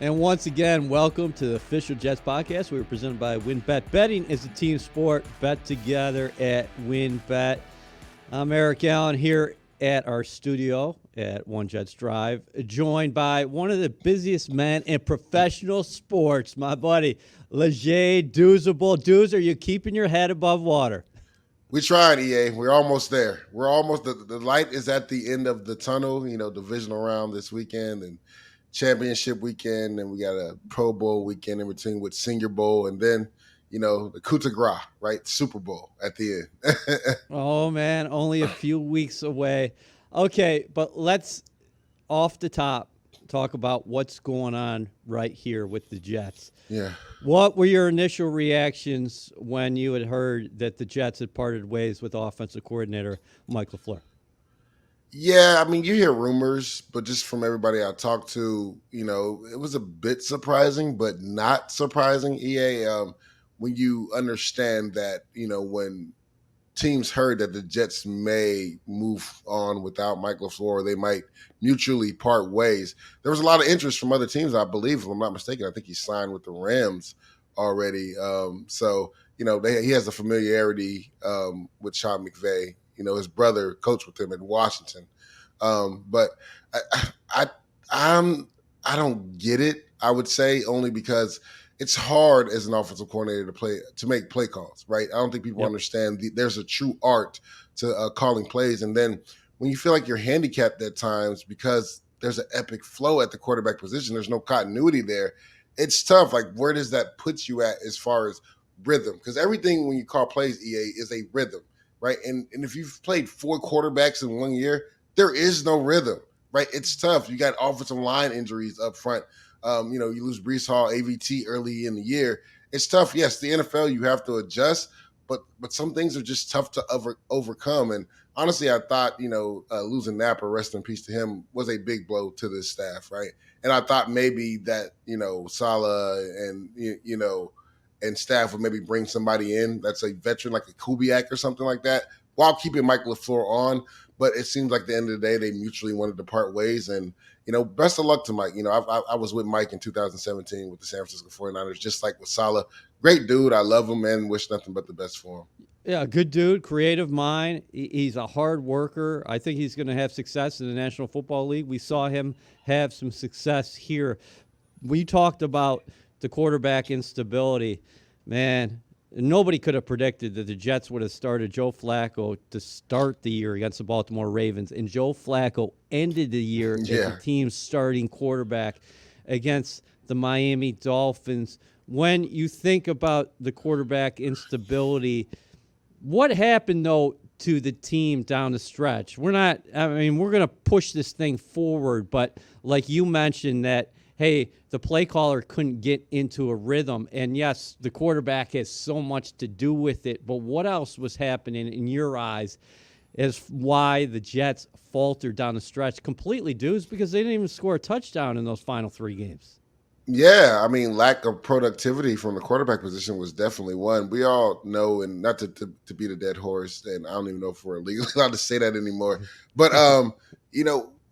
And once again, welcome to the official Jets podcast. We were presented by WynnBET. Betting is a team sport. Bet together at WynnBET. I'm Eric Allen here at our studio at One Jets Drive, joined by one of the busiest men in professional sports, my buddy, Leger Douzable. Dooz, are you keeping your head above water? We tried, EA. We're almost there. We're almost the light is at the end of the tunnel. Divisional round this weekend and championship weekend, and we got a Pro Bowl weekend in between with Senior Bowl, and then the coup de grace, right? Super Bowl at the end. Oh, man, only a few weeks away. Okay, but let's, off the top, talk about what's going on right here with the Jets. Yeah. What were your initial reactions when you had heard that the Jets had parted ways with offensive coordinator Mike LaFleur? Yeah, I mean, you hear rumors, but just from everybody I talked to, it was a bit surprising, but not surprising, EA, when you understand that, when teams heard that the Jets may move on without Mike LaFleur, they might mutually part ways. There was a lot of interest from other teams, I believe, if I'm not mistaken. I think he signed with the Rams already. He has a familiarity with Sean McVay. His brother coached with him in Washington. But I don't get it, I would say, only because it's hard as an offensive coordinator to make play calls, right? I don't think people understand there's a true art to calling plays. And then when you feel like you're handicapped at times because there's an epic flow at the quarterback position, there's no continuity there. It's tough. Like, where does that put you at as far as rhythm? Because everything when you call plays, EA, is a rhythm, right? And if you've played 4 quarterbacks in 1 year, there is no rhythm, right? It's tough. You got offensive line injuries up front. You lose Breece Hall, AVT early in the year. It's tough. Yes, the NFL, you have to adjust, but some things are just tough to overcome. And honestly, I thought, losing Napper, rest in peace to him, was a big blow to this staff, right? And I thought maybe that, Saleh and staff would maybe bring somebody in that's a veteran like a Kubiak or something like that while keeping Mike LaFleur on. But it seems like at the end of the day, they mutually wanted to part ways. And, best of luck to Mike. I was with Mike in 2017 with the San Francisco 49ers, just like with Saleh. Great dude. I love him and wish nothing but the best for him. Yeah, good dude, creative mind. He's a hard worker. I think he's going to have success in the National Football League. We saw him have some success here. We talked about the quarterback instability. Man, nobody could have predicted that the Jets would have started Joe Flacco to start the year against the Baltimore Ravens, and Joe Flacco ended the year as the team's starting quarterback against the Miami Dolphins. When you think about the quarterback instability, what happened, though, to the team down the stretch? We're going to push this thing forward, but like you mentioned that, hey, the play caller couldn't get into a rhythm. And, yes, the quarterback has so much to do with it. But what else was happening in your eyes as why the Jets faltered down the stretch completely, dudes? Because they didn't even score a touchdown in those final 3 games. Yeah, I mean, lack of productivity from the quarterback position was definitely one. We all know, and not to beat a dead horse, and I don't even know if we're legally allowed to say that anymore. But,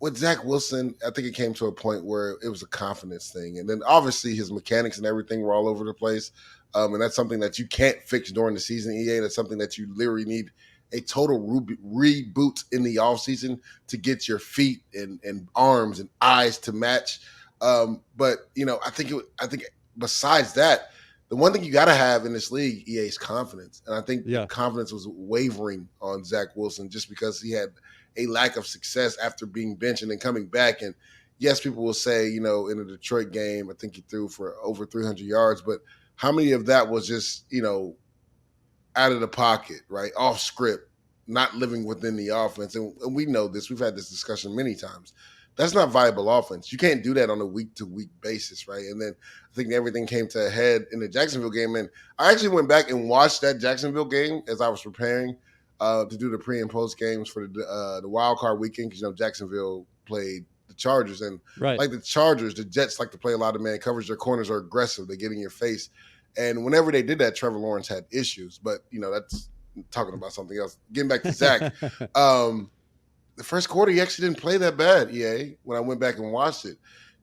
with Zach Wilson, I think it came to a point where it was a confidence thing. And then obviously his mechanics and everything were all over the place. And that's something that you can't fix during the season, EA. That's something that you literally need a total reboot in the offseason to get your feet and arms and eyes to match. But I think besides that, the one thing you got to have in this league, EA, is confidence. And I think confidence was wavering on Zach Wilson just because he had a lack of success after being benched and then coming back. And yes, people will say, in the Detroit game, I think he threw for over 300 yards, but how many of that was just, out of the pocket, right? Off script, not living within the offense. And we know this. We've had this discussion many times. That's not viable offense. You can't do that on a week-to-week basis, right? And then I think everything came to a head in the Jacksonville game. And I actually went back and watched that Jacksonville game as I was preparing to do the pre- and post games for the wild card weekend because, Jacksonville played the Chargers. And like the Chargers, the Jets like to play a lot of man coverage. Their corners are aggressive. They get in your face. And whenever they did that, Trevor Lawrence had issues. But, that's talking about something else. Getting back to Zach, the first quarter, he actually didn't play that bad, EA, when I went back and watched it.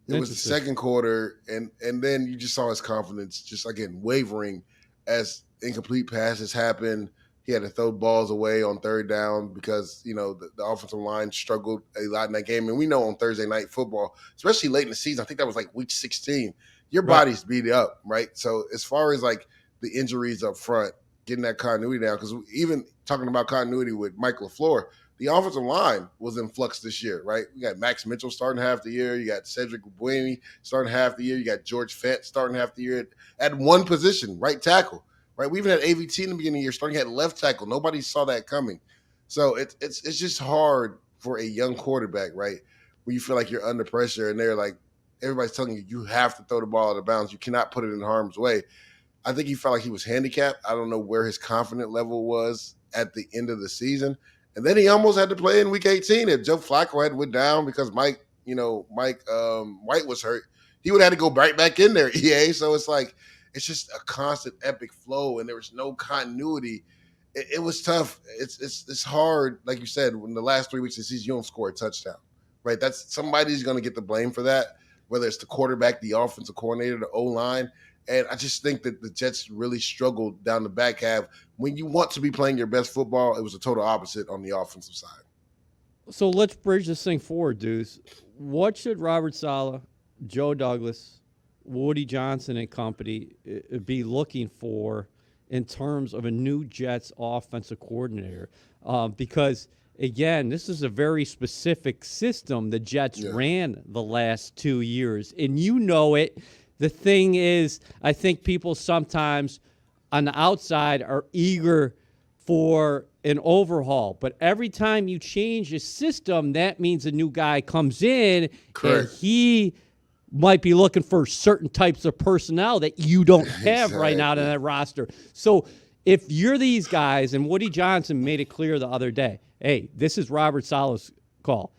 It was the Interesting. second quarter, and then you just saw his confidence just again wavering as incomplete passes happened. He had to throw balls away on third down because the offensive line struggled a lot in that game. And we know on Thursday night football, especially late in the season, I think that was like week 16, your Right. body's beat up, right? So as far as like the injuries up front, getting that continuity down, because even talking about continuity with Mike LaFleur, the offensive line was in flux this year, right? You got Max Mitchell starting half the year. You got Cedric Bueni starting half the year. You got George Fent starting half the year at one position, right tackle, right? We even had AVT in the beginning of the year starting at left tackle. Nobody saw that coming. So it's just hard for a young quarterback, right? When you feel like you're under pressure and they're like, everybody's telling you have to throw the ball out of bounds. You cannot put it in harm's way. I think he felt like he was handicapped. I don't know where his confidence level was at the end of the season. And then he almost had to play in week 18. If Joe Flacco had went down because Mike White was hurt, he would have had to go right back in there, EA. So it's like, it's just a constant epic flow, and there was no continuity. It was tough. It's hard, like you said, when the last 3 weeks of the season, you don't score a touchdown, right? That's somebody's going to get the blame for that, whether it's the quarterback, the offensive coordinator, the O-line. And I just think that the Jets really struggled down the back half. When you want to be playing your best football, it was a total opposite on the offensive side. So let's bridge this thing forward, Deuce. What should Robert Saleh, Joe Douglas, Woody Johnson and company be looking for in terms of a new Jets offensive coordinator? Because, again, this is a very specific system the Jets ran the last 2 years, and you know it. The thing is, I think people sometimes on the outside are eager for an overhaul. But every time you change a system, that means a new guy comes in. Correct. And he might be looking for certain types of personnel that you don't have right now in that roster. So if you're these guys, and Woody Johnson made it clear the other day, hey, this is Robert Saleh's call.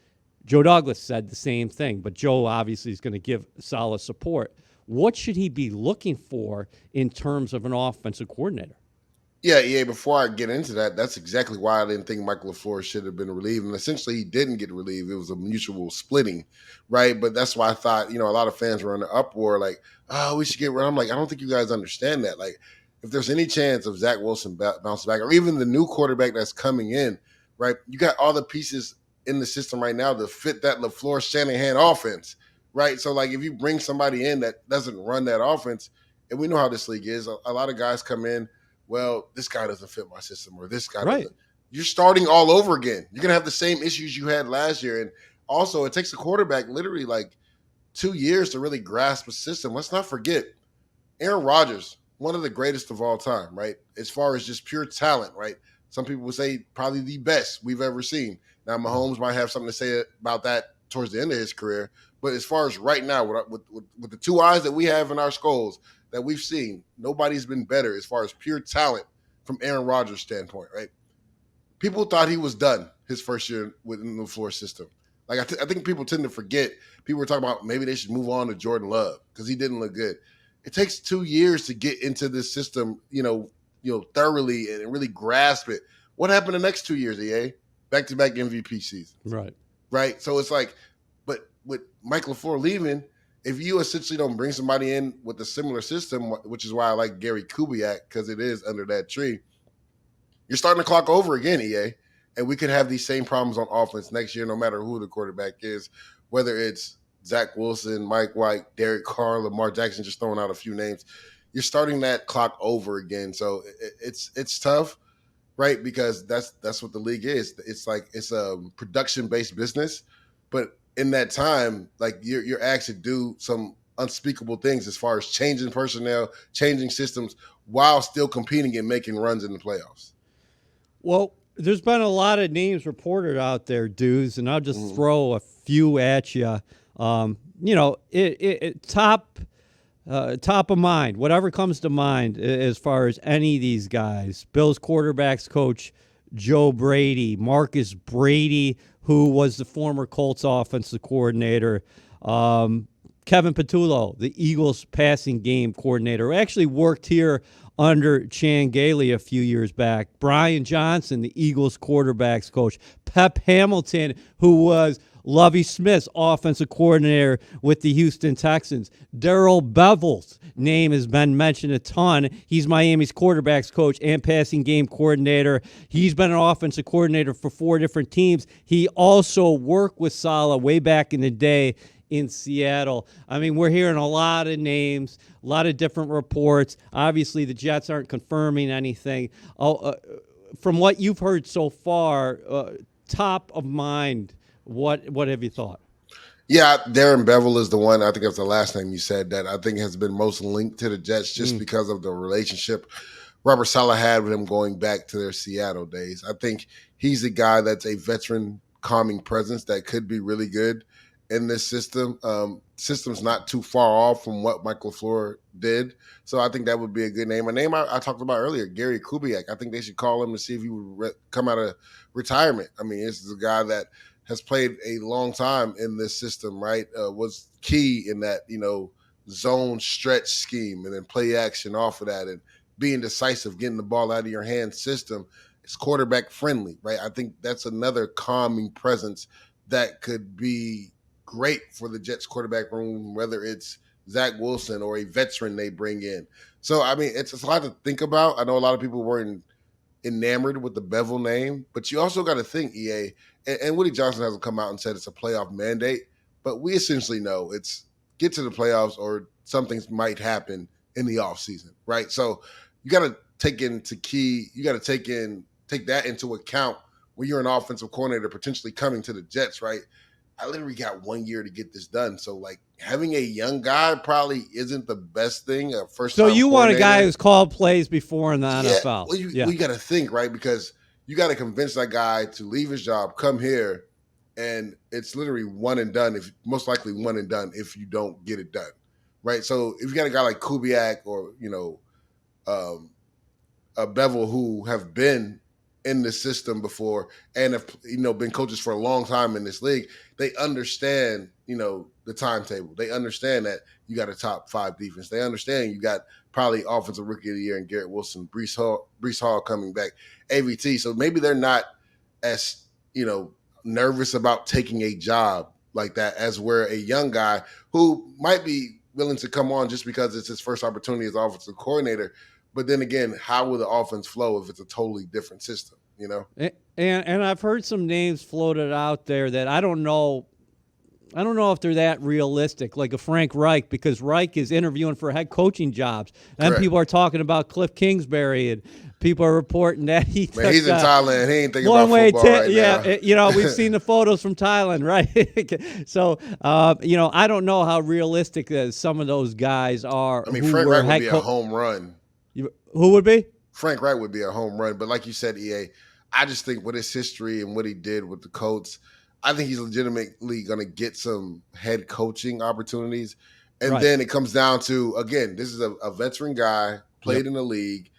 Joe Douglas said the same thing, but Joe obviously is going to give Saleh support. What should he be looking for in terms of an offensive coordinator? Yeah. Before I get into that, that's exactly why I didn't think Mike LaFleur should have been relieved. And essentially, he didn't get relieved. It was a mutual splitting, right? But that's why I thought, a lot of fans were in the uproar, like, oh, we should get rid of him. I'm like, I don't think you guys understand that. Like, if there's any chance of Zach Wilson bouncing back, or even the new quarterback that's coming in, right? You got all the pieces in the system right now to fit that LaFleur Shanahan offense. Right. So, like, if you bring somebody in that doesn't run that offense, and we know how this league is, a lot of guys come in, well, this guy doesn't fit my system, or this guy doesn't. You're starting all over again. You're going to have the same issues you had last year. And also, it takes a quarterback literally like 2 years to really grasp a system. Let's not forget, Aaron Rodgers, one of the greatest of all time, right? As far as just pure talent, right? Some people would say probably the best we've ever seen. Now, Mahomes might have something to say about that towards the end of his career. But as far as right now, with the two eyes that we have in our skulls that we've seen, nobody's been better as far as pure talent from Aaron Rodgers' standpoint, right? People thought he was done his first year within the LaFleur system. Like, I think people tend to forget. People were talking about maybe they should move on to Jordan Love because he didn't look good. It takes 2 years to get into this system, thoroughly and really grasp it. What happened the next 2 years, EA? Back-to-back MVP seasons. Right? So it's like, but with Mike LaFleur leaving, if you essentially don't bring somebody in with a similar system, which is why I like Gary Kubiak, because it is under that tree, you're starting the clock over again, EA. And we could have these same problems on offense next year, no matter who the quarterback is, whether it's Zach Wilson, Mike White, Derek Carr, Lamar Jackson, just throwing out a few names. You're starting that clock over again. So it's tough, right? Because that's what the league is. It's a production-based business. But in that time, like you're asked to do some unspeakable things as far as changing personnel, changing systems, while still competing and making runs in the playoffs. Well, there's been a lot of names reported out there, dudes, and I'll just throw a few at you. Top of mind, whatever comes to mind as far as any of these guys. Bills quarterbacks coach Joe Brady, Marcus Brady, who was the former Colts offensive coordinator, Kevin Patullo, the Eagles passing game coordinator, who actually worked here under Chan Gailey a few years back, Brian Johnson, the Eagles quarterbacks coach, Pep Hamilton, who was Lovie Smith, offensive coordinator with the Houston Texans. Darrell Bevel's name has been mentioned a ton. He's Miami's quarterbacks coach and passing game coordinator. He's been an offensive coordinator for 4 different teams. He also worked with Saleh way back in the day in Seattle. I mean, we're hearing a lot of names, a lot of different reports. Obviously, the Jets aren't confirming anything. From what you've heard so far, top of mind, what have you thought? Yeah, Darren Bevel is the one, I think that's the last name you said, that I think has been most linked to the Jets just because of the relationship Robert Saleh had with him going back to their Seattle days. I think he's a guy that's a veteran calming presence that could be really good in this system. System's not too far off from what Mike LaFleur did. So I think that would be a good name. A name I talked about earlier, Gary Kubiak. I think they should call him to see if he would come out of retirement. I mean, this is a guy that has played a long time in this system, right? Was key in that, zone stretch scheme and then play action off of that and being decisive, getting the ball out of your hand system. It's quarterback friendly, right? I think that's another calming presence that could be great for the Jets quarterback room, whether it's Zach Wilson or a veteran they bring in. So, I mean, it's a lot to think about. I know a lot of people weren't enamored with the Bevel name, but you also got to think, EA, and Woody Johnson hasn't come out and said it's a playoff mandate, but we essentially know it's get to the playoffs or something might happen in the offseason, right? So you got to take that into account when you're an offensive coordinator potentially coming to the Jets, right? I literally got 1 year to get this done. So, having a young guy probably isn't the best thing. So you want a guy who's called plays before in the NFL. Well, you got to think, right? Because you got to convince that guy to leave his job, come here, and it's literally one and done, most likely one and done if you don't get it done, right? So if you got a guy like Kubiak or, a Bevel who have been in the system before and have been coaches for a long time in this league, they understand the timetable. They understand that you got a top 5 defense. They understand you got probably offensive rookie of the year in Garrett Wilson, Breece Hall coming back, AVT. So maybe they're not as nervous about taking a job like that as where a young guy who might be willing to come on just because it's his first opportunity as offensive coordinator. But then again, how will the offense flow if it's a totally different system, And I've heard some names floated out there that I don't know if they're that realistic, like a Frank Reich, because Reich is interviewing for head coaching jobs. And Correct. People are talking about Cliff Kingsbury, and people are reporting that he's in Thailand. He ain't thinking about football now. We've seen the photos from Thailand, right? So, I don't know how realistic some of those guys are. I mean, Frank Reich would be a home run. Who would be? Frank Reich would be a home run. But like you said, EA, I just think with his history and what he did with the Colts, I think he's legitimately going to get some head coaching opportunities. And then it comes down to, again, this is a veteran guy, played in the league,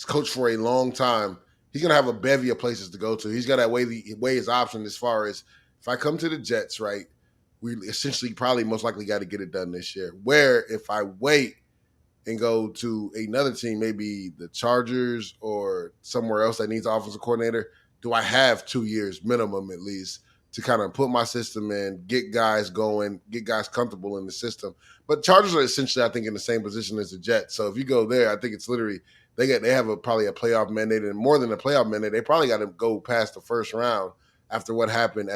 coached for a long time. He's going to have a bevy of places to go to. He's got to weigh his option as far as, if I come to the Jets, right, we essentially probably most likely got to get it done this year. Where if I wait and go to another team, maybe the Chargers or somewhere else that needs an offensive coordinator, do I have 2 years minimum at least to kind of put my system in, get guys going, get guys comfortable in the system? But Chargers are essentially, I think, in the same position as the Jets. So if you go there, I think it's literally they have probably a playoff mandate, and more than a playoff mandate, they probably got to go past the first round after what happened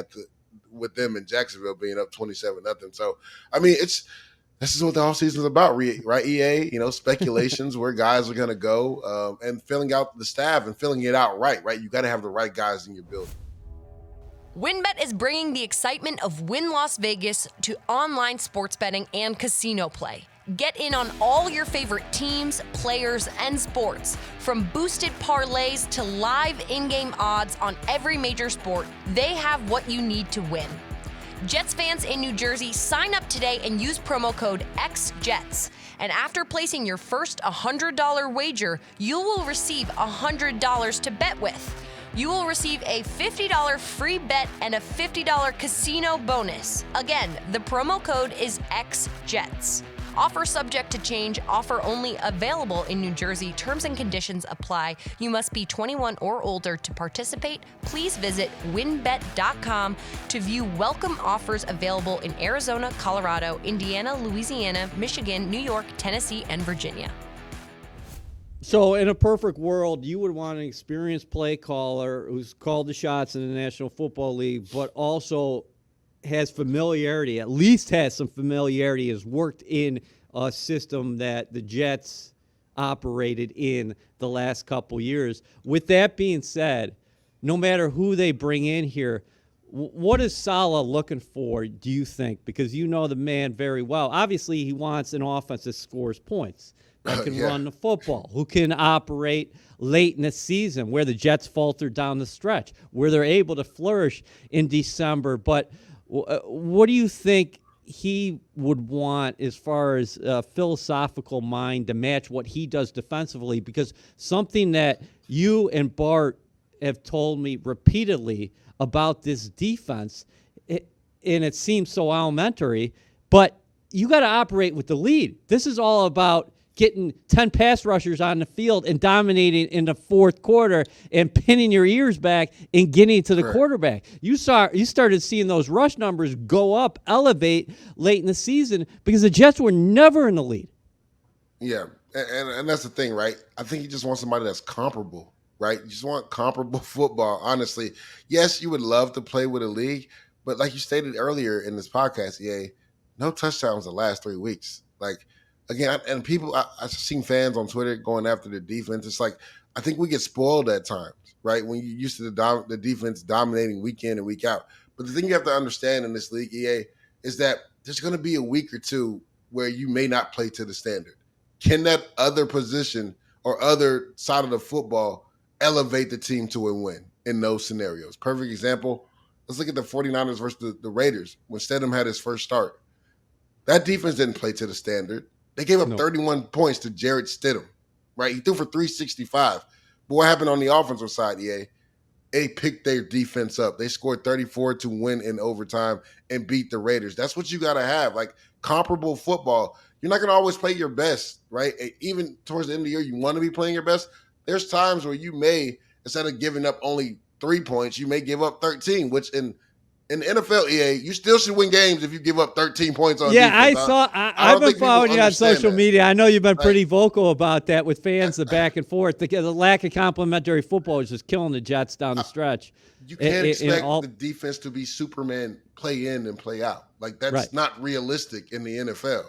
with them in Jacksonville being up 27-0. So I mean, this is what the offseason is about, right, EA? Speculations where guys are going to go and filling out the staff and filling it out right? You got to have the right guys in your building. WynnBET is bringing the excitement of Wynn Las Vegas to online sports betting and casino play. Get in on all your favorite teams, players, and sports. From boosted parlays to live in-game odds on every major sport, they have what you need to win. Jets fans in New Jersey, sign up today and use promo code XJETS. And after placing your first $100 wager, you will receive $100 to bet with. You will receive a $50 free bet and a $50 casino bonus. Again, the promo code is XJETS. Offer subject to change. Offer only available in New Jersey. Terms and conditions apply. You must be 21 or older to participate. Please visit winbet.com to view welcome offers available in Arizona, Colorado, Indiana, Louisiana, Michigan, New York, Tennessee, and Virginia. So in a perfect world, you would want an experienced play caller who's called the shots in the National Football League, but also has familiarity, at least has some familiarity, has worked in a system that the Jets operated in the last couple years. With that being said, no matter who they bring in here, what is Saleh looking for, do you think? Because you know the man very well. Obviously, he wants an offense that scores points, that can run the football, who can operate late in the season, where the Jets faltered down the stretch, where they're able to flourish in December. But what do you think he would want as far as a philosophical mind to match what he does defensively? Because something that you and Bart have told me repeatedly about this defense, and it seems so elementary, but you got to operate with the lead. This is all about getting 10 pass rushers on the field and dominating in the fourth quarter and pinning your ears back and getting to the quarterback. You started seeing those rush numbers go up, elevate late in the season because the Jets were never in the lead. Yeah, and that's the thing, right? I think you just want somebody that's comparable, right? You just want comparable football, honestly. Yes, you would love to play with a league, but like you stated earlier in this podcast, no touchdowns the last 3 weeks. Like, again, and people, I've seen fans on Twitter going after the defense. It's like, I think we get spoiled at times, right? When you're used to the defense dominating week in and week out. But the thing you have to understand in this league, EA, is that there's going to be a week or two where you may not play to the standard. Can that other position or other side of the football elevate the team to a win in those scenarios? Perfect example, let's look at the 49ers versus the Raiders when Stidham had his first start. That defense didn't play to the standard. They gave up 31 points to Jarrett Stidham, right? He threw for 365. But what happened on the offensive side, EA? They picked their defense up. They scored 34 to win in overtime and beat the Raiders. That's what you got to have, like comparable football. You're not going to always play your best, right? Even towards the end of the year, you want to be playing your best. There's times where you may, instead of giving up only 3 points, you may give up 13, which in the NFL, EA, you still should win games if you give up 13 points on defense. I've been following you on social media. I know you've been pretty vocal about that with fans, the back and forth. The lack of complementary football is just killing the Jets down the stretch. You can't expect the defense to be Superman, play in and play out. Like, that's not realistic in the NFL.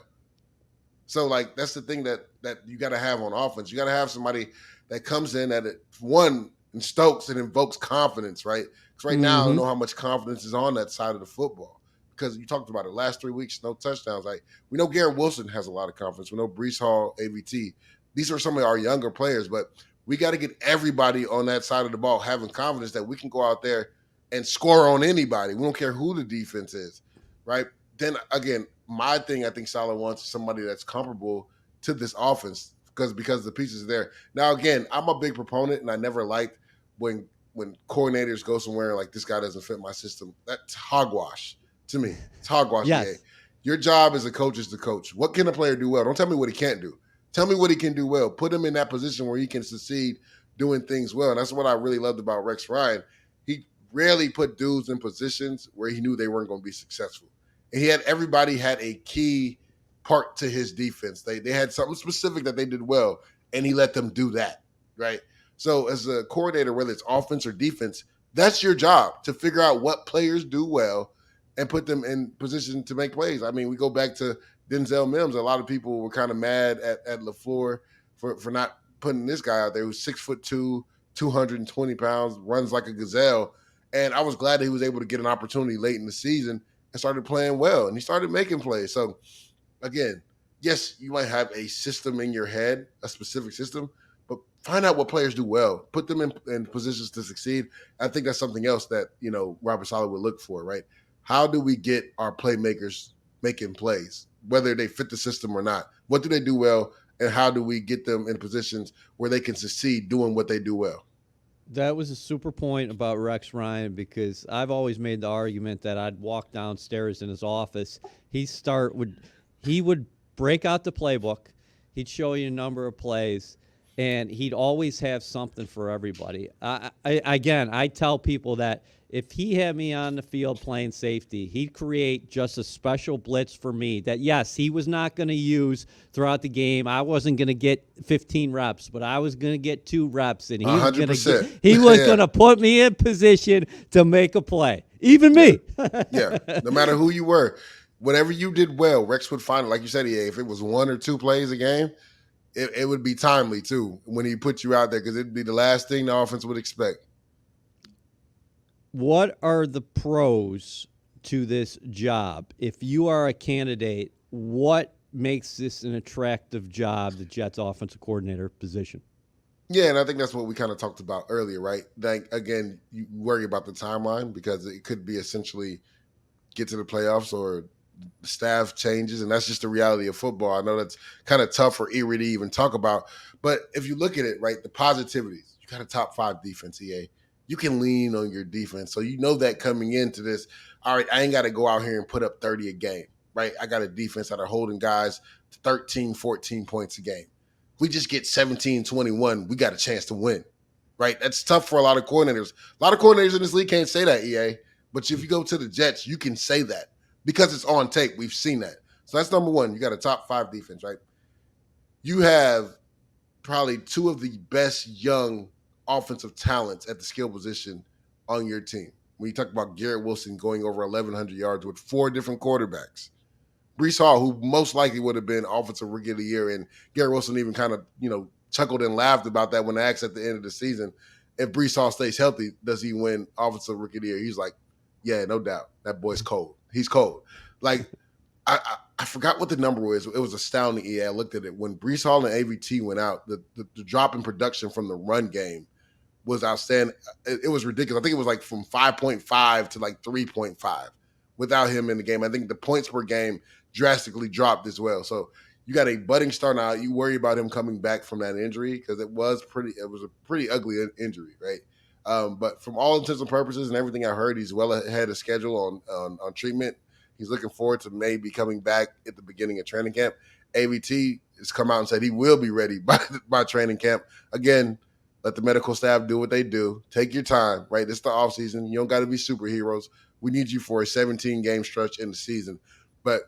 So, like, that's the thing that you got to have on offense. You got to have somebody that comes in at it, one, and stokes and invokes confidence, right? Because right now, I don't know how much confidence is on that side of the football. Because you talked about it, last 3 weeks, no touchdowns. Like, we know Garrett Wilson has a lot of confidence. We know Breece Hall, AVT. These are some of our younger players, but we got to get everybody on that side of the ball having confidence that we can go out there and score on anybody. We don't care who the defense is, right? Then, again, my thing I think Saleh wants is somebody that's comparable to this offense because the pieces are there. Now, again, I'm a big proponent, and I never liked when coordinators go somewhere like, this guy doesn't fit my system. That's hogwash to me. It's hogwash. Yes. Your job as a coach is to coach. What can a player do well? Don't tell me what he can't do. Tell me what he can do well. Put him in that position where he can succeed doing things well. And that's what I really loved about Rex Ryan. He rarely put dudes in positions where he knew they weren't going to be successful. And everybody had a key part to his defense. They had something specific that they did well, and he let them do that, right? So as a coordinator, whether it's offense or defense, that's your job, to figure out what players do well and put them in position to make plays. I mean, we go back to Denzel Mims. A lot of people were kind of mad at LaFleur for not putting this guy out there who's 6'2", 220 pounds, runs like a gazelle. And I was glad that he was able to get an opportunity late in the season and started playing well, and he started making plays. So, again, yes, you might have a system in your head, a specific system, but find out what players do well. Put them in positions to succeed. I think that's something else that, Robert Saleh would look for, right? How do we get our playmakers making plays, whether they fit the system or not? What do they do well, and how do we get them in positions where they can succeed doing what they do well? That was a super point about Rex Ryan, because I've always made the argument that I'd walk downstairs in his office. He would break out the playbook. He'd show you a number of plays, and he'd always have something for everybody. I tell people that if he had me on the field playing safety, he'd create just a special blitz for me that, yes, he was not going to use throughout the game. I wasn't going to get 15 reps, but I was going to get 2 reps, and he was going to put me in position to make a play. Even me. Yeah, no matter who you were. Whatever you did well, Rex would find it. Like you said, if it was 1 or 2 plays a game, it would be timely, too, when he put you out there, because it'd be the last thing the offense would expect. What are the pros to this job? If you are a candidate, what makes this an attractive job, the Jets offensive coordinator position? Yeah, and I think that's what we kind of talked about earlier, right? Like, again, you worry about the timeline because it could be essentially get to the playoffs or the staff changes, and that's just the reality of football. I know that's kind of tough or eerie to even talk about, but if you look at it, right, the positivities, you got a top 5 defense, EA. You can lean on your defense. So you know that coming into this, all right, I ain't got to go out here and put up 30 a game, right? I got a defense that are holding guys to 13, 14 points a game. If we just get 17, 21, we got a chance to win, right? That's tough for a lot of coordinators. A lot of coordinators in this league can't say that, EA. But if you go to the Jets, you can say that because it's on tape. We've seen that. So that's number one. You got a top 5 defense, right? You have probably 2 of the best young offensive talents at the skill position on your team. When you talk about Garrett Wilson going over 1,100 yards with 4 different quarterbacks. Breece Hall, who most likely would have been Offensive Rookie of the Year, and Garrett Wilson even kind of, chuckled and laughed about that when asked at the end of the season, if Breece Hall stays healthy, does he win Offensive Rookie of the Year? He's like, yeah, no doubt. That boy's cold. He's cold. Like, I forgot what the number was. It was astounding. I looked at it. When Breece Hall and AVT went out, the drop in production from the run game was outstanding. It was ridiculous. I think it was like from 5.5 to like 3.5 without him in the game. I think the points per game drastically dropped as well. So you got a budding star now. You worry about him coming back from that injury because it was a pretty ugly injury, right? But from all intents and purposes and everything I heard, he's well ahead of schedule on treatment. He's looking forward to maybe coming back at the beginning of training camp. AVT has come out and said he will be ready by training camp. Again, let the medical staff do what they do. Take your time, right? It's the offseason. You don't got to be superheroes. We need you for a 17-game stretch in the season. But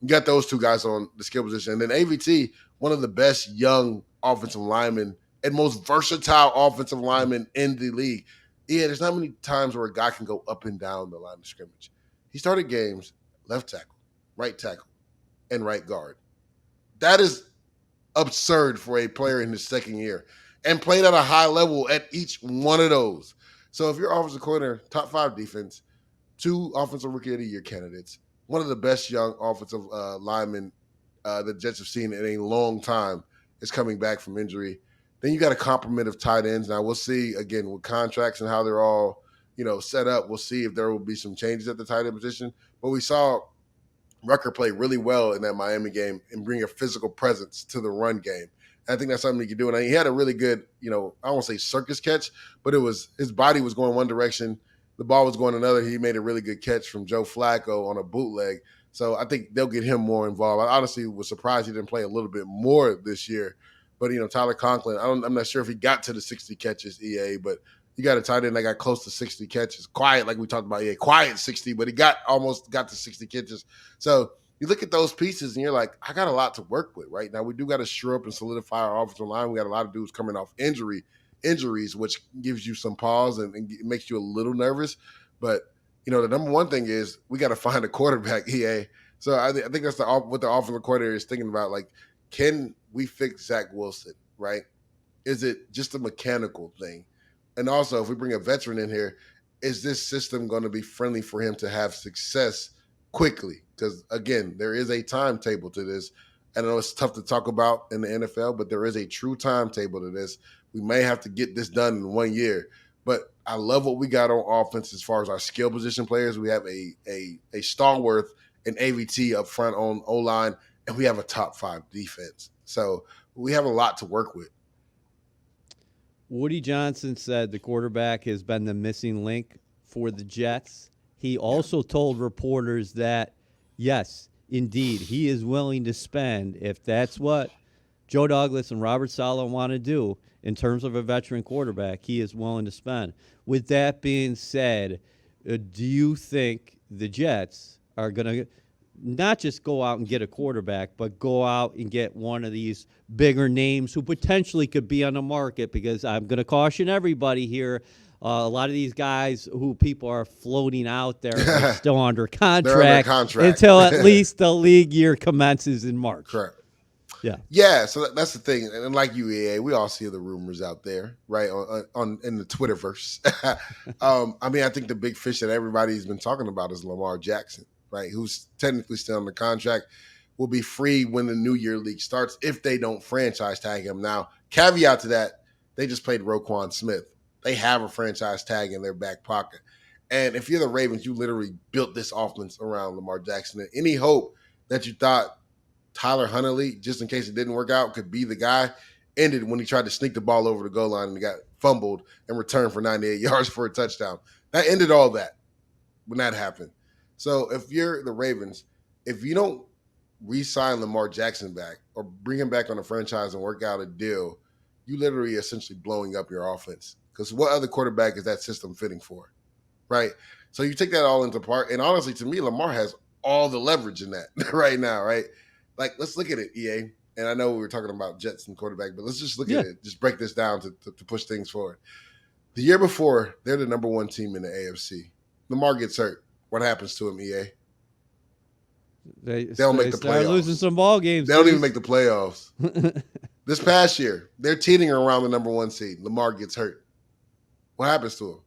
you got those 2 guys on the skill position. And then AVT, one of the best young offensive linemen and most versatile offensive linemen in the league. Yeah, there's not many times where a guy can go up and down the line of scrimmage. He started games left tackle, and right guard. That is absurd for a player in his second year and played at a high level at each one of those. So if you're offensive coordinator, top 5 defense, 2 offensive rookie of the year candidates, one of the best young offensive linemen the Jets have seen in a long time is coming back from injury. Then you got a complement of tight ends. Now we'll see, again, with contracts and how they're all, set up. We'll see if there will be some changes at the tight end position. But we saw Rucker play really well in that Miami game and bring a physical presence to the run game. And I think that's something he could do. And he had a really good, I don't want to say circus catch, but his body was going one direction. The ball was going another. He made a really good catch from Joe Flacco on a bootleg. So I think they'll get him more involved. I honestly was surprised he didn't play a little bit more this year. But, Tyler Conklin, I'm not sure if he got to the 60 catches, EA, but you got a tight end that got close to 60 catches. Quiet, like we talked about, quiet 60, but he almost got to 60 catches. So you look at those pieces and you're like, I got a lot to work with right now. We do got to shore up and solidify our offensive line. We got a lot of dudes coming off injuries, which gives you some pause and makes you a little nervous. But, the number one thing is we got to find a quarterback, EA. So I think that's what the offensive coordinator is thinking about. Like, can we fix Zach Wilson, right? Is it just a mechanical thing? And also, if we bring a veteran in here, is this system going to be friendly for him to have success quickly? Because, again, there is a timetable to this. I know it's tough to talk about in the NFL, but there is a true timetable to this. We may have to get this done in 1 year. But I love what we got on offense as far as our skill position players. We have a stalwart and AVT up front on O-line, and we have a top 5 defense. So we have a lot to work with. Woody Johnson said the quarterback has been the missing link for the Jets. He also told reporters that, yes, indeed he is willing to spend, if that's what Joe Douglas and Robert Saleh want to do in terms of a veteran quarterback, he is willing to spend. With that being said, do you think the Jets are going to not just go out and get a quarterback, but go out and get one of these bigger names who potentially could be on the market? Because I'm going to caution everybody here. A lot of these guys who people are floating out there are still under contract, They're under contract until at least the league year commences in March. Correct. Yeah. Yeah, so that's the thing. And like you, EA, we all see the rumors out there, right, on in the Twitterverse. I mean, I think the big fish that everybody's been talking about is Lamar Jackson, right, who's technically still under contract, will be free when the New Year League starts if they don't franchise tag him. Now, caveat to that, they just played Roquan Smith. They have a franchise tag in their back pocket. And if you're the Ravens, you literally built this offense around Lamar Jackson. And any hope that you thought Tyler Huntley, just in case it didn't work out, could be the guy, ended when he tried to sneak the ball over the goal line and got fumbled and returned for 98 yards for a touchdown. That ended all that when that happened. So if you're the Ravens, if you don't re-sign Lamar Jackson back or bring him back on the franchise and work out a deal, you literally essentially blowing up your offense. Because what other quarterback is that system fitting for, right? So you take that all into part. And honestly, to me, Lamar has all the leverage in that right now, right? Like, let's look at it, EA. And I know we were talking about Jets and quarterback, but let's just look at it. Just break this down to push things forward. The year before, they're the number one team in the AFC. Lamar gets hurt. What happens to him, EA? They don't make the start playoffs. losing some ball games. They don't even make the playoffs. This past year, they're teetering around the number one seed. Lamar gets hurt. What happens to him?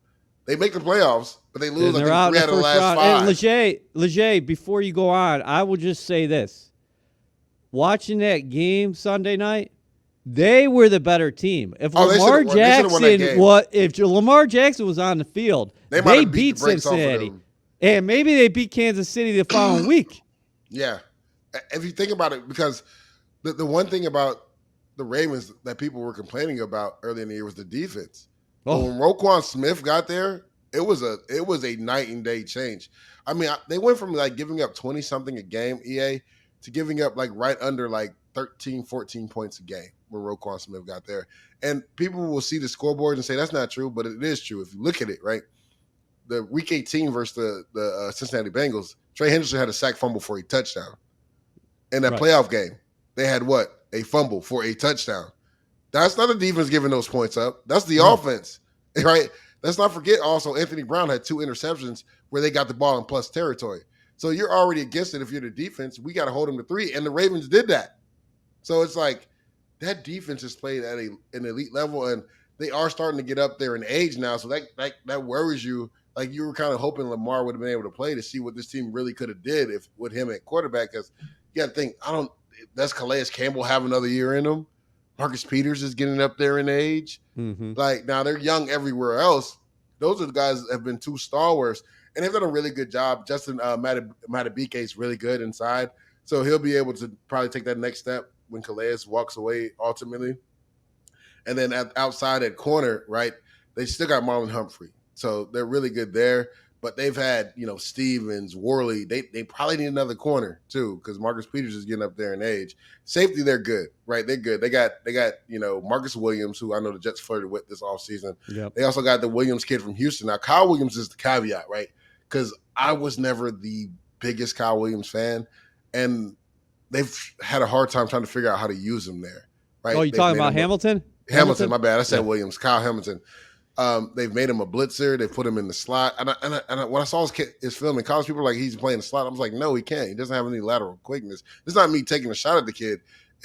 They make the playoffs, but they lose. And they're I out think in 3 the out of first the round. last 5. And Leger, before you go on, I will just say this. Watching that game Sunday night, they were the better team. If Lamar Jackson was on the field, they beat Cincinnati. And maybe they beat Kansas City the following week. Yeah. If you think about it, because the one thing about the Ravens that people were complaining about early in the year was the defense. But when Roquan Smith got there, it was a night and day change. I mean, they went from like giving up 20-something a game, EA, to giving up like right under like 13, 14 points a game when Roquan Smith got there. And people will see the scoreboard and say that's not true, but it is true. If you look at it, right? The Week 18 versus the Cincinnati Bengals, Trey Henderson had a sack fumble for a touchdown. In that playoff game, they had what? A fumble for a touchdown. That's not the defense giving those points up. That's the offense, right? Let's not forget also Anthony Brown had 2 interceptions where they got the ball in plus territory. So you're already against it if you're the defense. We got to hold them to 3, and the Ravens did that. So it's like that defense is played at an elite level, and they are starting to get up there in age now. So that worries you. Like you were kind of hoping Lamar would have been able to play to see what this team really could have did if with him at quarterback. Because you got to think, does Calais Campbell have another year in him? Marcus Peters is getting up there in age. Mm-hmm. Like now they're young everywhere else. Those are the guys that have been 2 stalwarts. And they've done a really good job. Justin Madubuike is really good inside. So he'll be able to probably take that next step when Calais walks away ultimately. And then outside at corner, right, they still got Marlon Humphrey. So they're really good there. But they've had, Stevens, Worley. They probably need another corner too because Marcus Peters is getting up there in age. Safety, they're good, right? They're good. They got Marcus Williams, who I know the Jets flirted with this offseason. Yep. They also got the Williams kid from Houston. Now, Kyle Williams is the caveat, right? Because I was never the biggest Kyle Williams fan, and they've had a hard time trying to figure out how to use him there, right? Oh, you talking about Hamilton? Hamilton, my bad. I said Williams. Kyle Hamilton. They've made him a blitzer. They put him in the slot. And when I saw his film in college, people were like, he's playing the slot. I was like, no, he can't. He doesn't have any lateral quickness. It's not me taking a shot at the kid.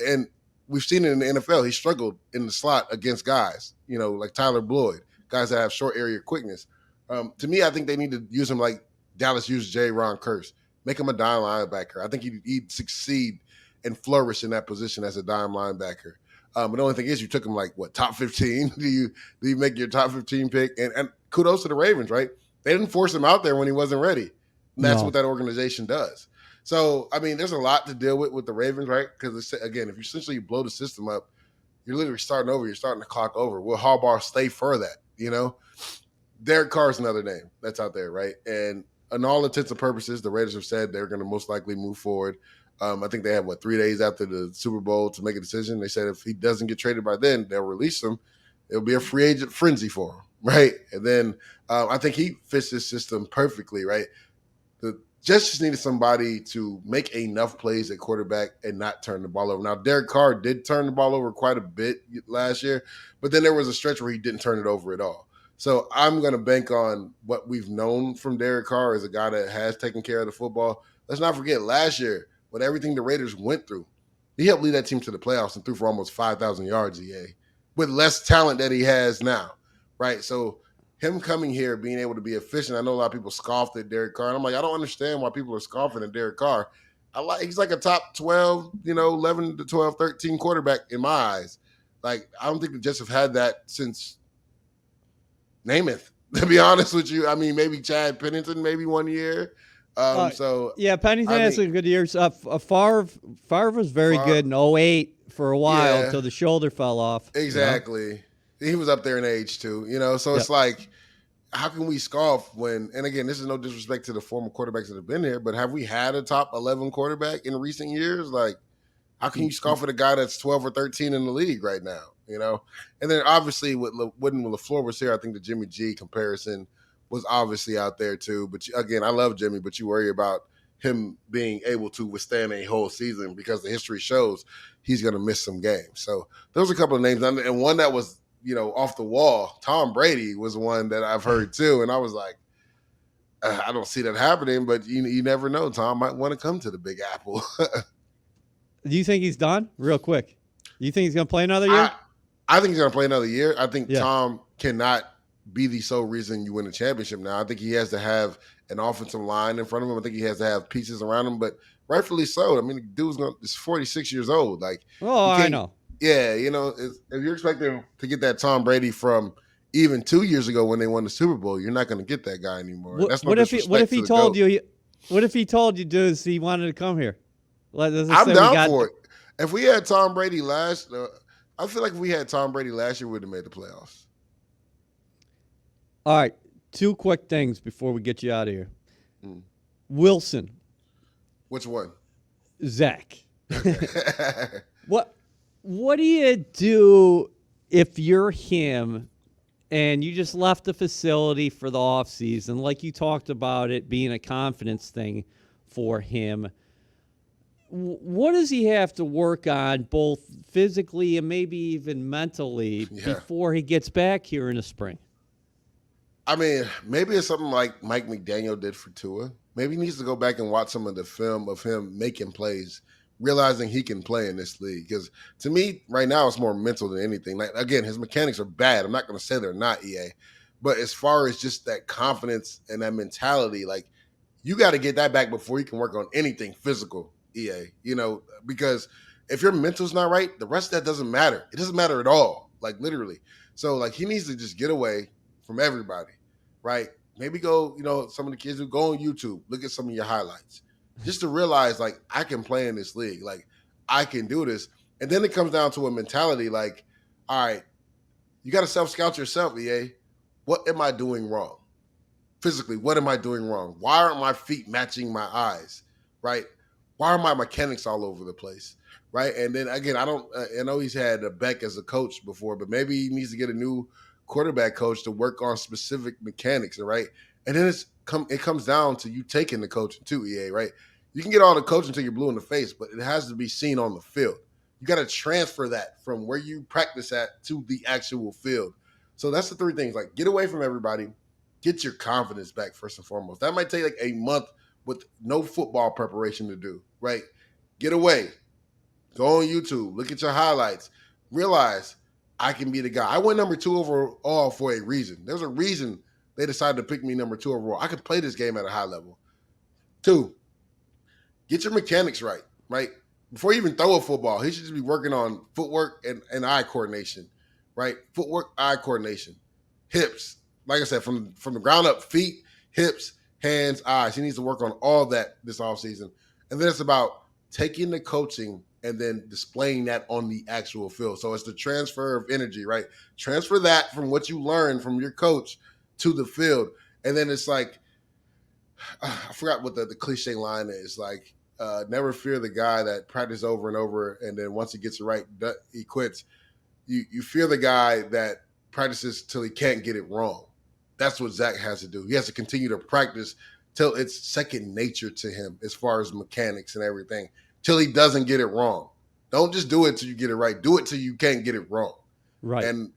And we've seen it in the NFL. He struggled in the slot against guys, like Tyler Boyd, guys that have short area quickness. To me, I think they need to use him like Dallas used Ron Kearse. Make him a dime linebacker. I think he'd succeed and flourish in that position as a dime linebacker. But the only thing is you took him like, top 15? Do you make your top 15 pick? And kudos to the Ravens, right? They didn't force him out there when he wasn't ready. And that's what that organization does. So, I mean, there's a lot to deal with the Ravens, right? Because, again, if you essentially blow the system up, you're literally starting over. You're starting the clock over. Will Harbaugh stay for that, Derek Carr's another name that's out there, right? And in all intents and purposes, the Raiders have said they're going to most likely move forward. I think they have 3 days after the Super Bowl to make a decision. They said if he doesn't get traded by then, they'll release him. It'll be a free agent frenzy for him, right? And then I think he fits this system perfectly, right? The Jets just needed somebody to make enough plays at quarterback and not turn the ball over. Now, Derek Carr did turn the ball over quite a bit last year, but then there was a stretch where he didn't turn it over at all. So I'm going to bank on what we've known from Derek Carr as a guy that has taken care of the football. Let's not forget last year, with everything the Raiders went through, he helped lead that team to the playoffs and threw for almost 5,000 yards, with less talent that he has now, right? So him coming here, being able to be efficient. I know a lot of people scoffed at Derek Carr. And I'm like, I don't understand why people are scoffing at Derek Carr. He's like a top 12, 11 to 12, 13 quarterback in my eyes. Like, I don't think the Jets have had that since Namath, to be honest with you. I mean, maybe Chad Pennington, maybe 1 year. Pennington has some good years. Favre was very good in 2008 for a while until the shoulder fell off. Exactly. He was up there in age too, so it's like, how can we scoff when, and again, this is no disrespect to the former quarterbacks that have been here, but have we had a top 11 quarterback in recent years? Like, how can you scoff at a guy that's 12 or 13 in the league right now, And then obviously when LaFleur was here, I think the Jimmy G comparison was obviously out there too. But again, I love Jimmy, but you worry about him being able to withstand a whole season because the history shows he's going to miss some games. So those are a couple of names. And one that was, off the wall, Tom Brady was one that I've heard too. And I was like, I don't see that happening, but you never know. Tom might want to come to the Big Apple. Do you think he's done? Real quick. Do you think he's going to play another year? I think he's going to play another year. I think Tom cannot be the sole reason you win a championship now. I think he has to have an offensive line in front of him. I think he has to have pieces around him, but rightfully so. I mean, the dude's is 46 years old. Like, I know. Yeah, if you're expecting to get that Tom Brady from even 2 years ago when they won the Super Bowl, you're not going to get that guy anymore. What if he told you, Deuce, he wanted to come here? I'm down for it. If we had Tom Brady I feel like if we had Tom Brady last year, we would have made the playoffs. All right, 2 quick things before we get you out of here. Wilson. Which one? Zach. What do you do if you're him and you just left the facility for the offseason, like you talked about it being a confidence thing for him? What does he have to work on both physically and maybe even mentally before he gets back here in the spring? I mean, maybe it's something like Mike McDaniel did for Tua. Maybe he needs to go back and watch some of the film of him making plays, realizing he can play in this league. Because to me, right now, it's more mental than anything. Like, again, his mechanics are bad. I'm not going to say they're not, EA. But as far as just that confidence and that mentality, like, you got to get that back before you can work on anything physical, EA. Because if your mental's not right, the rest of that doesn't matter. It doesn't matter at all, like, literally. So, like, he needs to just get away from everybody, right? Maybe go, some of the kids who go on YouTube, look at some of your highlights. Just to realize, like, I can play in this league. Like, I can do this. And then it comes down to a mentality like, all right, you got to self-scout yourself, EA. What am I doing wrong? Physically, what am I doing wrong? Why aren't my feet matching my eyes, right? Why are my mechanics all over the place, right? And then, again, I know he's had a Beck as a coach before, but maybe he needs to get a new quarterback coach to work on specific mechanics, right? And then it comes down to you taking the coaching too, EA, right? You can get all the coaching until you're blue in the face, but it has to be seen on the field. You got to transfer that from where you practice at to the actual field. So that's the 3 things. Like, get away from everybody, get your confidence back first and foremost. That might take like a month with no football preparation to do, right? Get away. Go on YouTube. Look at your highlights. Realize I can be the guy. I went number 2 overall for a reason. There's a reason they decided to pick me number 2 overall. I could play this game at a high level. 2, get your mechanics right, right? Before you even throw a football, he should just be working on footwork and eye coordination, right? Footwork, eye coordination, hips. Like I said, from the ground up, feet, hips, hands, eyes. He needs to work on all that this offseason. And then it's about taking the coaching and then displaying that on the actual field. So it's the transfer of energy, right? Transfer that from what you learned from your coach to the field. And then it's like, I forgot what the cliche line is. Like, never fear the guy that practices over and over, and then once he gets it right, he quits. You fear the guy that practices till he can't get it wrong. That's what Zach has to do. He has to continue to practice till it's second nature to him as far as mechanics and everything, till he doesn't get it wrong. Don't just do it till you get it right. Do it till you can't get it wrong. Right. And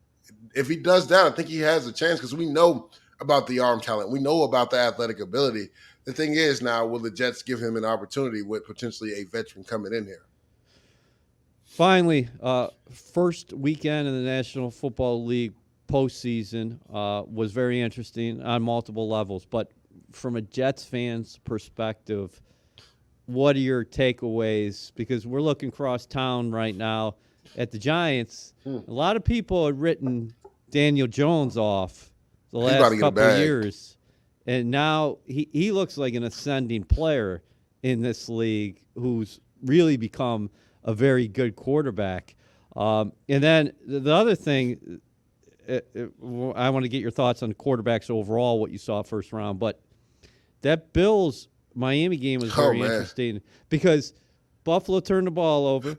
if he does that, I think he has a chance because we know about the arm talent. We know about the athletic ability. The thing is now, will the Jets give him an opportunity with potentially a veteran coming in here? Finally, first weekend in the National Football League postseason was very interesting on multiple levels. But from a Jets fan's perspective, what are your takeaways? Because we're looking across town right now at the Giants. A lot of people had written Daniel Jones off the last couple of years. And now he looks like an ascending player in this league who's really become a very good quarterback. And then the other thing, I want to get your thoughts on quarterbacks overall, what you saw first round. But that Bills-Miami game was very interesting because Buffalo turned the ball over.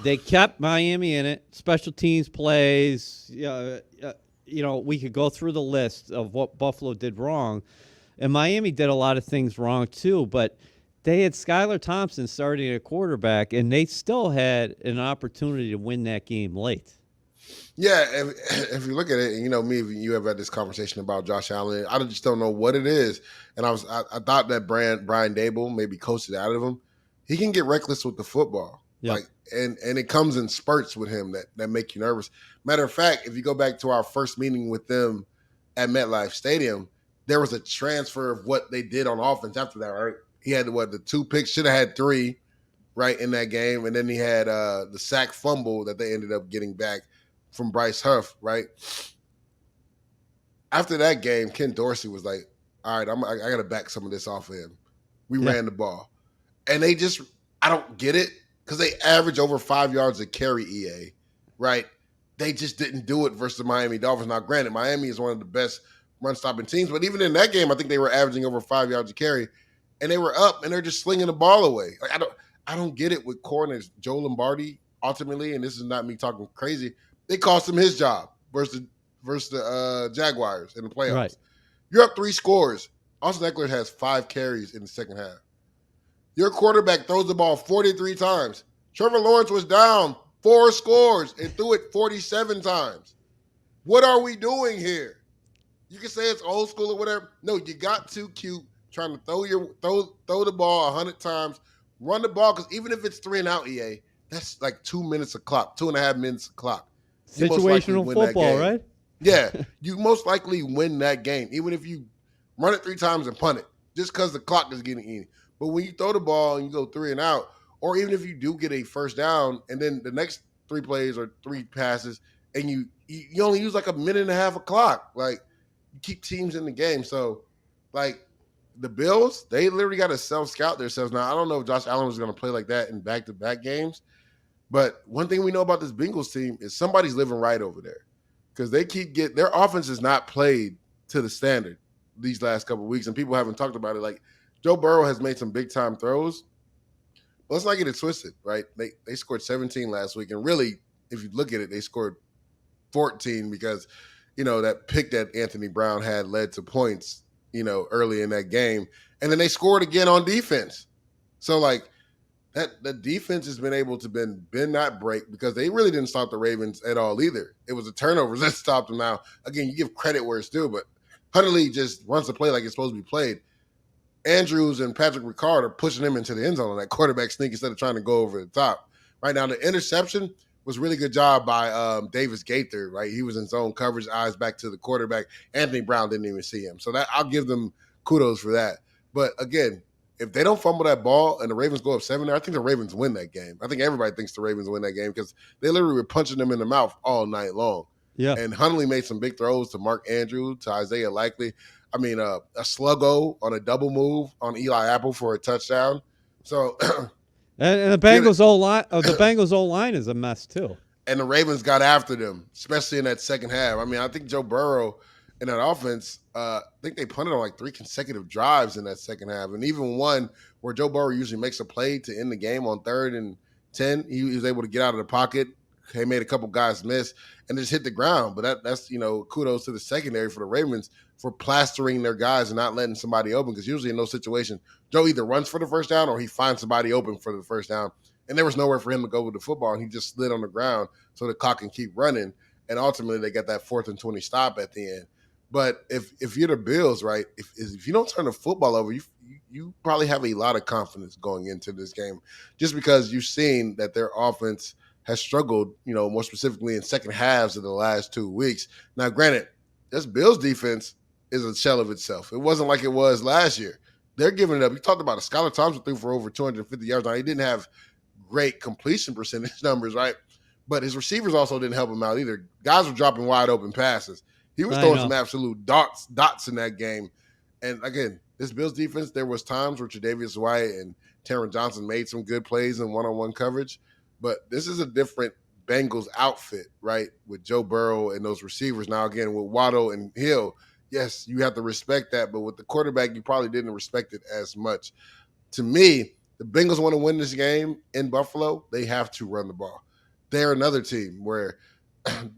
They kept Miami in it. Special teams plays, we could go through the list of what Buffalo did wrong. And Miami did a lot of things wrong too, but they had Skylar Thompson starting at quarterback, and they still had an opportunity to win that game late. Yeah, if you look at it, and me and you have had this conversation about Josh Allen. I just don't know what it is. And I thought that Brian Daboll maybe coached it out of him. He can get reckless with the football. Yep. And it comes in spurts with him that make you nervous. Matter of fact, if you go back to our first meeting with them at MetLife Stadium, there was a transfer of what they did on offense after that, right? He had the 2 picks, should have had 3, right, in that game. And then he had the sack fumble that they ended up getting back from Bryce Huff, right? After that game, Ken Dorsey was like, all right, I got to back some of this off of him. We ran the ball. And I don't get it. Because they average over 5 yards a carry, EA, right? They just didn't do it versus the Miami Dolphins. Now, granted, Miami is one of the best run-stopping teams, but even in that game, I think they were averaging over 5 yards a carry, and they were up, and they're just slinging the ball away. Like, I don't get it with corners. Joe Lombardi, ultimately, and this is not me talking crazy, they cost him his job versus the Jaguars in the playoffs. Right. You're up 3 scores. Austin Eckler has 5 carries in the second half. Your quarterback throws the ball 43 times. Trevor Lawrence was down 4 scores and threw it 47 times. What are we doing here? You can say it's old school or whatever. No, you got too cute trying to throw the ball 100 times, run the ball, because even if it's 3 and out, EA, that's like 2 minutes of clock, 2.5 minutes of clock. Situational football, right? Yeah, you most likely win that game, even if you run it 3 times and punt it, just because the clock is getting eaten. But when you throw the ball and you go 3 and out, or even if you do get a first down and then the next 3 plays or 3 passes and you only use like a minute and a half of clock, like you keep teams in the game. So like the Bills, they literally got to self-scout themselves. Now, I don't know if Josh Allen was going to play like that in back-to-back games, but one thing we know about this Bengals team is somebody's living right over there because they their offense is not played to the standard these last couple of weeks, and people haven't talked about it. Like, Joe Burrow has made some big-time throws. But let's not get it twisted, right? They scored 17 last week, and really, if you look at it, they scored 14 because, that pick that Anthony Brown had led to points, early in that game. And then they scored again on defense. So, like, the defense has been able to bend not break because they really didn't stop the Ravens at all either. It was the turnovers that stopped them now. Again, you give credit where it's due, but Huntley just runs the play like it's supposed to be played. Andrews and Patrick Ricard are pushing him into the end zone on that quarterback sneak instead of trying to go over the top. Right now, the interception was a really good job by Davis Gaither, right? He was in zone coverage, eyes back to the quarterback. Anthony Brown didn't even see him. So that I'll give them kudos for that. But again, if they don't fumble that ball and the Ravens go up 7, I think the Ravens win that game. I think everybody thinks the Ravens win that game because they literally were punching them in the mouth all night long. Yeah. And Huntley made some big throws to Mark Andrews, to Isaiah Likely. I mean, a sluggo on a double move on Eli Apple for a touchdown. So, and the Bengals O-line is a mess too. And the Ravens got after them, especially in that second half. I mean, I think Joe Burrow in that offense. I think they punted on like 3 consecutive drives in that second half, and even one where Joe Burrow usually makes a play to end the game on 3rd and 10. He was able to get out of the pocket. He made a couple guys miss and just hit the ground. But that's kudos to the secondary for the Ravens for plastering their guys and not letting somebody open, because usually in those situations, Joe either runs for the first down or he finds somebody open for the first down. And there was nowhere for him to go with the football, and he just slid on the ground so the clock can keep running. And ultimately, they got that 4th and 20 stop at the end. But if you're the Bills, right, if you don't turn the football over, you probably have a lot of confidence going into this game, just because you've seen that their offense has struggled, more specifically in second halves of the last 2 weeks. Now, granted, this Bills defense is a shell of itself. It wasn't like it was last year. They're giving it up. You talked about it. Skylar Thompson threw for over 250 yards. Now, he didn't have great completion percentage numbers, right? But his receivers also didn't help him out either. Guys were dropping wide open passes. He was throwing some absolute dots in that game. And again, this Bills defense, there was times where Tre'Davious White and Taron Johnson made some good plays in one-on-one coverage. But this is a different Bengals outfit, right, with Joe Burrow and those receivers. Now, again, with Waddle and Hill, yes, you have to respect that. But with the quarterback, you probably didn't respect it as much. To me, the Bengals want to win this game in Buffalo. They have to run the ball. They're another team where –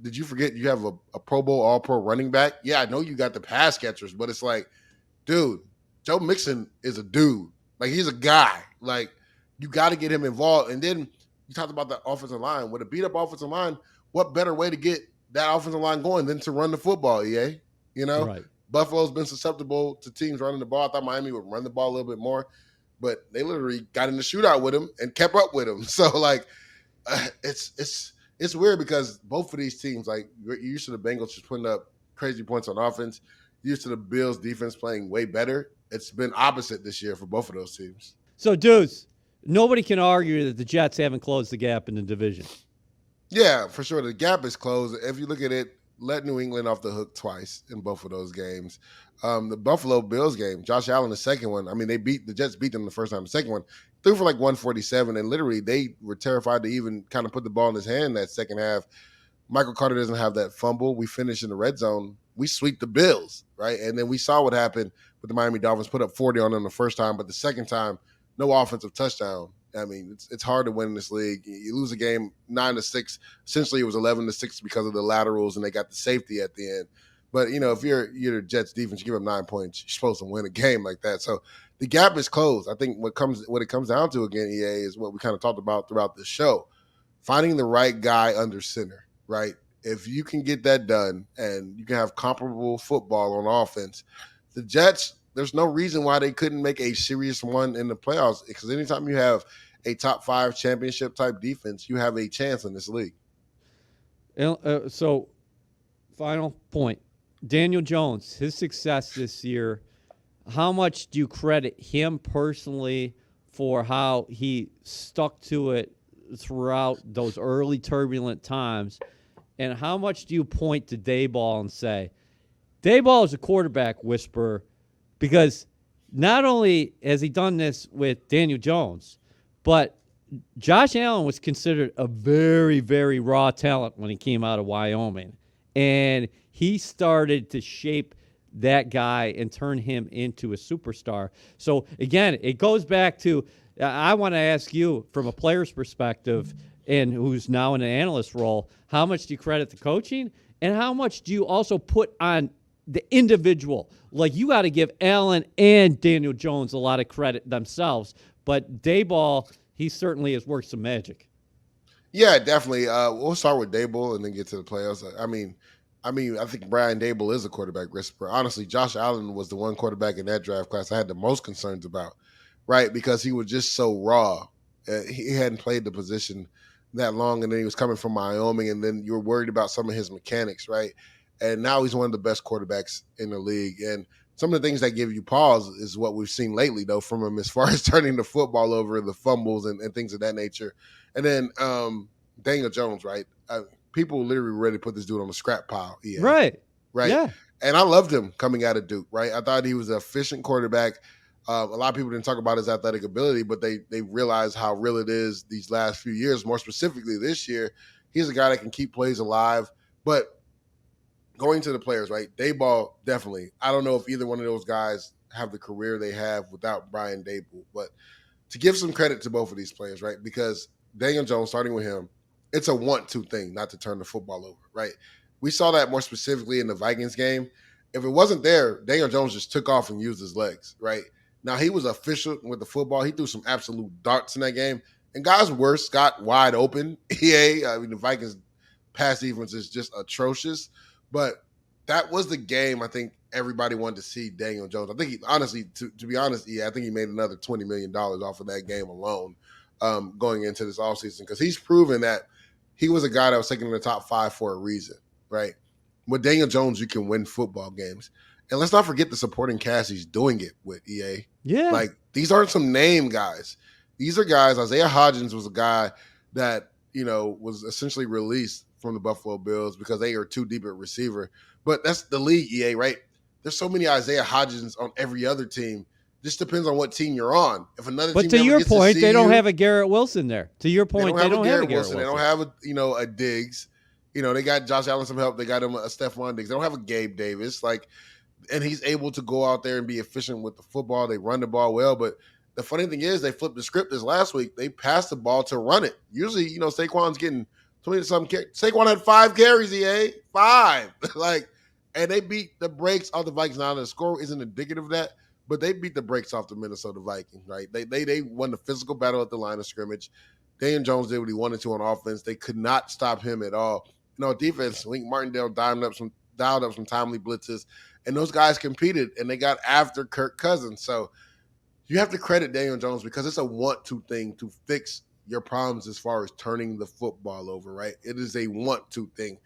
did you forget you have a Pro Bowl All-Pro running back? Yeah, I know you got the pass catchers, but it's like, dude, Joe Mixon is a dude. Like, he's a guy. Like, you got to get him involved. And then you talked about the offensive line. With a beat-up offensive line, what better way to get that offensive line going than to run the football, EA? Right. Buffalo's been susceptible to teams running the ball. I thought Miami would run the ball a little bit more, but they literally got in the shootout with him and kept up with him. So, like, it's weird because both of these teams, like, you're used to the Bengals just putting up crazy points on offense. You're used to the Bills defense playing way better. It's been opposite this year for both of those teams. So, Deuce, nobody can argue that the Jets haven't closed the gap in the division. Yeah, for sure. The gap is closed. If you look at it, let New England off the hook twice in both of those games. The Buffalo Bills game, Josh Allen, the second one, I mean, the Jets beat them the first time. The second one, threw for like 147, and literally they were terrified to even kind of put the ball in his hand that second half. Michael Carter doesn't have that fumble. We finished in the red zone. We sweep the Bills, right? And then we saw what happened with the Miami Dolphins, put up 40 on them the first time, but the second time, no offensive touchdown. I mean, it's hard to win in this league. You lose a game 9-6. Essentially, it was 11-6 because of the laterals, and they got the safety at the end. But, if you're the Jets defense, you give up 9 points, you're supposed to win a game like that. So the gap is closed. I think what it comes down to, again, EA, is what we kind of talked about throughout the show. Finding the right guy under center, right? If you can get that done and you can have comparable football on offense, the Jets, there's no reason why they couldn't make a serious run in the playoffs, because anytime you have a top 5 championship type defense, you have a chance in this league. So, final point. Daniel Jones, his success this year, how much do you credit him personally for how he stuck to it throughout those early turbulent times? And how much do you point to Dayball and say, Dayball is a quarterback whisperer, because not only has he done this with Daniel Jones, but Josh Allen was considered a very, very raw talent when he came out of Wyoming. And he started to shape that guy and turn him into a superstar. So, again, it goes back to, I want to ask you from a player's perspective, and who's now in an analyst role, how much do you credit the coaching, and how much do you also put on the individual? Like, you got to give Allen and Daniel Jones a lot of credit themselves, but Dayball, he certainly has worked some magic. Yeah, definitely. We'll start with Dayball and then get to the playoffs. I think Brian Daboll is a quarterback whisperer. Honestly, Josh Allen was the one quarterback in that draft class I had the most concerns about, right? Because he was just so raw. He hadn't played the position that long, and then he was coming from Wyoming, and then you were worried about some of his mechanics, right? And now he's one of the best quarterbacks in the league. And some of the things that give you pause is what we've seen lately, though, from him as far as turning the football over, the fumbles and things of that nature. And then Daniel Jones, right? People literally ready to put this dude on the scrap pile. Yeah. Right. Yeah. And I loved him coming out of Duke, right? I thought he was an efficient quarterback. A lot of people didn't talk about his athletic ability, but they realized how real it is these last few years, more specifically this year. He's a guy that can keep plays alive. But going to the players, right? Dayball, definitely. I don't know if either one of those guys have the career they have without Brian Daboll, but to give some credit to both of these players, right? Because Daniel Jones, starting with him, it's a want-to thing not to turn the football over, right? We saw that more specifically in the Vikings game. If it wasn't there, Daniel Jones just took off and used his legs, right? Now, he was efficient with the football. He threw some absolute darts in that game. And guys worse got wide open. I mean, the Vikings' pass defense is just atrocious. But that was the game I think everybody wanted to see Daniel Jones. I think he, honestly, to be honest, I think he made another $20 million off of that game alone going into this offseason, because he's proven that he was a guy that was taken in the top 5 for a reason, right? With Daniel Jones, you can win football games. And let's not forget the supporting cast he's doing it with, EA. Yeah. Like, these aren't some name guys. These are guys. Isaiah Hodgins was a guy that, was essentially released from the Buffalo Bills because they are too deep at receiver. But that's the league, EA, right? There's so many Isaiah Hodgins on every other team. Just depends on what team you're on. If another but team to never your gets point, see they don't you, have a Garrett Wilson there. To your point, they don't have a Garrett Wilson. They don't have a Diggs. They got Josh Allen some help. They got him a Stephon Diggs. They don't have a Gabe Davis. And he's able to go out there and be efficient with the football. They run the ball well. But the funny thing is, they flipped the script this last week. They passed the ball to run it. Usually, Saquon's getting 20-something. Saquon had 5 carries, EA. 5. And they beat the brakes off the Vikings. Now, the score isn't indicative of that, but they beat the brakes off the Minnesota Vikings, right? They won the physical battle at the line of scrimmage. Daniel Jones did what he wanted to on offense. They could not stop him at all. Defense, Link Martindale dialed up some timely blitzes, and those guys competed, and they got after Kirk Cousins. So you have to credit Daniel Jones because it's a want-to thing to fix your problems as far as turning the football over, right? It is a want-to thing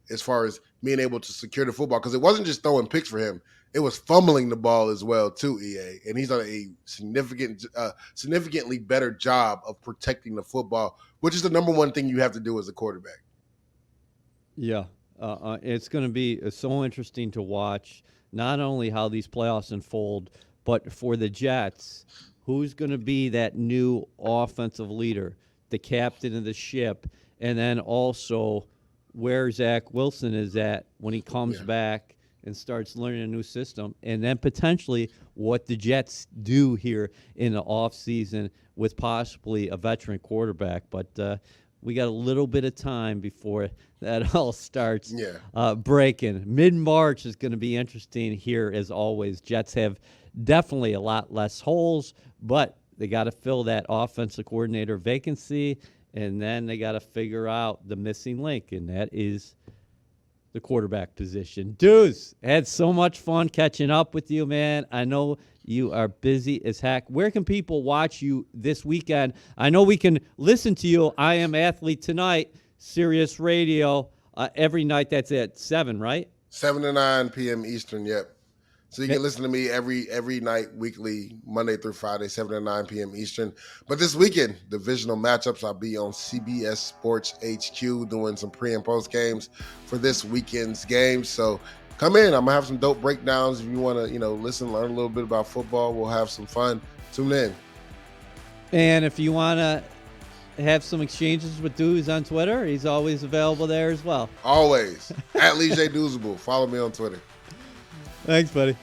as far as being able to secure the football, because it wasn't just throwing picks for him. It was fumbling the ball as well, too, EA. And he's done a significantly better job of protecting the football, which is the number one thing you have to do as a quarterback. Yeah. It's going to be so interesting to watch not only how these playoffs unfold, but for the Jets, who's going to be that new offensive leader, the captain of the ship, and then also where Zach Wilson is at when he comes back and starts learning a new system, and then potentially what the Jets do here in the offseason with possibly a veteran quarterback. But we got a little bit of time before that all starts breaking. Mid-March is going to be interesting here, as always. Jets have definitely a lot less holes, but they got to fill that offensive coordinator vacancy, and then they got to figure out the missing link, and that is the quarterback position. Deuce, had so much fun catching up with you, man. I know you are busy as heck. Where can people watch you this weekend? I know we can listen to you. I Am Athlete Tonight, Sirius Radio, every night. That's at 7, right? 7 to 9 p.m. Eastern, yep. So you can listen to me every night, weekly, Monday through Friday, 7 to 9 p.m. Eastern. But this weekend, divisional matchups, I'll be on CBS Sports HQ doing some pre- and post games for this weekend's games. So come in. I'm going to have some dope breakdowns. If you want to, listen, learn a little bit about football, we'll have some fun. Tune in. And if you want to have some exchanges with Deuce on Twitter, he's always available there as well. Always. At Lee J. Douzable. Follow me on Twitter. Thanks, buddy.